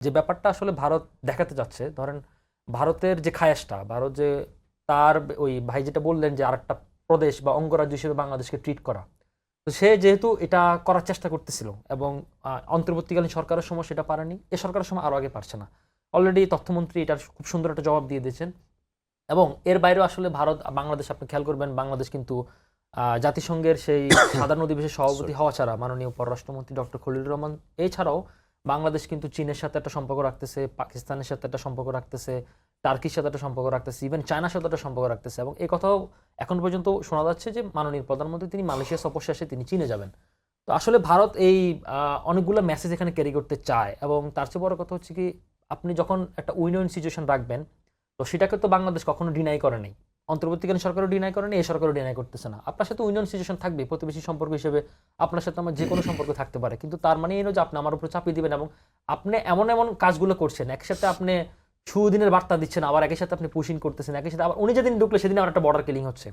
যে ব্যাপারটা আসলে ভারত দেখাতে যাচ্ছে, ধরেন ভারতের যে খায়াসটা, ভারত যে তার ওই ভাই যেটা বললেন যে আরেকটা প্রদেশ বা অঙ্গরাজ্য হিসেবে বাংলাদেশকে ট্রিট করা, তো সে যেহেতু এটা করার চেষ্টা করতেছিল এবং অন্তর্বর্তীকালীন সরকারের সময় সেটা পারেনি, এ সরকারের সময় আরো আগে পারছে না। অলরেডি তথ্যমন্ত্রী এটার খুব সুন্দর একটা জবাব দিয়ে দিয়েছেন। এবং এর বাইরেও আসলে ভারত বাংলাদেশ, আপনি খেয়াল করবেন বাংলাদেশ কিন্তু জাতিসংঘের সেই সাধারণ অধিবেশনের সভাপতি হওয়া ছাড়া, মাননীয় পররাষ্ট্রমন্ত্রী ডক্টর খলিলুর রহমান এছাড়াও বাংলাদেশ কিন্তু চীনের সাথে একটা সম্পর্ক রাখতেছে, পাকিস্তানের সাথে একটা সম্পর্ক রাখতেছে, টার্কির সাথে একটা সম্পর্ক রাখতেছে, ইভেন চায়নার সাথে একটা সম্পর্ক রাখতেছে। এবং এই কথাও এখন পর্যন্ত শোনা যাচ্ছে যে মাননীয় প্রধানমন্ত্রী তিনি মালয়েশিয়া সফর শেষে তিনি চীনে যাবেন। তো আসলে ভারত এই অনেকগুলো মেসেজ এখানে ক্যারি করতে চায়। এবং তার চেয়ে বড় কথা হচ্ছে কি, আপনি যখন একটা উইন উইন সিচুয়েশন রাখবেন, তো সেটাকে তো বাংলাদেশ কখনো ডিনাই করে নাই, অন্তর্বর্তীকালীন সরকারও ডিনাই করেনি, এই সরকারও ডিনাই করতেছে না। আপনার সাথে উইন উইন সিচুয়েশন থাকবে, প্রতিবেশী সম্পর্ক হিসেবে আপনার সাথে আমার যে কোনো সম্পর্ক থাকতে পারে, কিন্তু তার মানে এই নয় যে আপনি আমার উপর চাপিয়ে দিবেন। এবং আপনি এমন এমন কাজগুলো করছেন, একই সাথে আপনি সুদিনের বার্তা দিচ্ছেন, আবার একই সাথে আপনি পুশিং করতেছেন, একই সাথে আবার উনি যেদিন ঢুকলে সেদিন আবার একটা বর্ডার কিলিং হচ্ছে,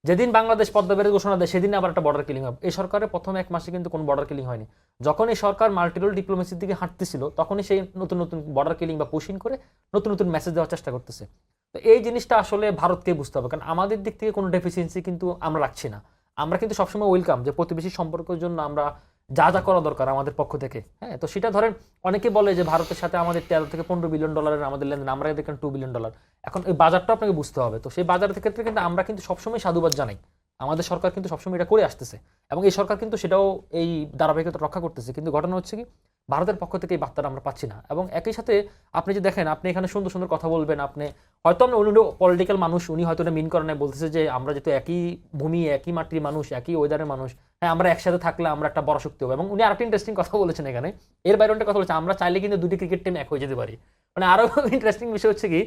যেদিন বাংলাদেশ পদ্মা ব্যারেজ ঘোষণা দেয় সেদিন আবার একটা বর্ডার কিলিং হবে। এই সরকারের প্রথম 1 মাসে কিন্তু কোনো বর্ডার কিলিং হয়নি। যখন এই সরকার মাল্টিরোল ডিপ্লোমেসির দিকে হাঁটতেছিল, তখনই সেই নতুন নতুন বর্ডার কিলিং বা পুশিং করে নতুন নতুন মেসেজ দেওয়ার চেষ্টা করতেছে। তো এই জিনিসটা আসলে ভারতকে বুঝতে হবে, কারণ আমাদের দিক থেকে কোনো ডেফিসিয়েন্সি কিন্তু আমরা রাখছি না। আমরা কিন্তু সবসময় ওয়েলকাম, যে প্রতিবেশী সম্পর্কের জন্য আমরা যা যা করা দরকার আমাদের পক্ষ থেকে, হ্যাঁ। তো সেটা ধরেন অনেকে বলে যে ভারতের সাথে আমাদের 13 থেকে 15 বিলিয়ন ডলারের আমাদের লেনদেন, আমরা দেখেন $2 বিলিয়ন। এখন এই বাজারটা আপনাকে বুঝতে হবে। তো সেই বাজারের ক্ষেত্রে কিন্তু আমরা কিন্তু সবসময় সাধুবাদ জানাই, আমাদের সরকার কিন্তু সবসময় এটা করে আসতেছে এবং এই সরকার কিন্তু সেটাও এই ধারাবাহিকতা রক্ষা করতেছে। কিন্তু ঘটনা হচ্ছে কি, ভারতের পক্ষ থেকে এই বার্তাটা আমরা পাচ্ছি না। এবং একই সাথে আপনি যে দেখেন, আপনি এখানে সুন্দর সুন্দর কথা বলবেন, আপনি হয়তো আমরা উনি পলিটিক্যাল মানুষ, উনি হয়তো এটা মিন করে নাই, বলতেছে যে আমরা যেহেতু একই ভূমি, একই মাটির মানুষ, একই ওয়েদারের মানুষ, হ্যাঁ আমরা একসাথে থাকলে আমরা একটা বড় শক্তি হবে। এবং উনি আরেকটা ইন্টারেস্টিং কথা বলেছেন এখানে, এর বাইরে একটা কথা বলেছেন, আমরা চাইলে কিন্তু দুটি ক্রিকেট টিম এক হয়ে যেতে পারি। মানে আরো ইন্টারেস্টিং বিষয় হচ্ছে কি,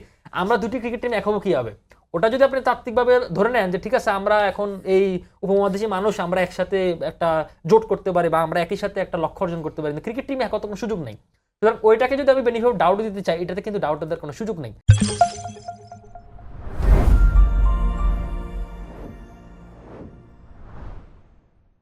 আমরা দুটি ক্রিকেট টিম এক হবো কি হবে, ওটা যদি আপনি তাত্ত্বিকভাবে ধরে নেন যে ঠিক আছে আমরা এখন এই উপমহাদেশী মানুষ আমরা একসাথে একটা জোট করতে পারি বা আমরা একই সাথে একটা লক্ষ্য অর্জন করতে পারি, ক্রিকেট টিম এক হওয়ার কোনো সুযোগ নেই। সুতরাং ওইটাকে যদি আমি বেনিফিট ডাউট দিতে চাই, এটাতে কিন্তু ডাউট দেওয়ার কোনো সুযোগ নেই।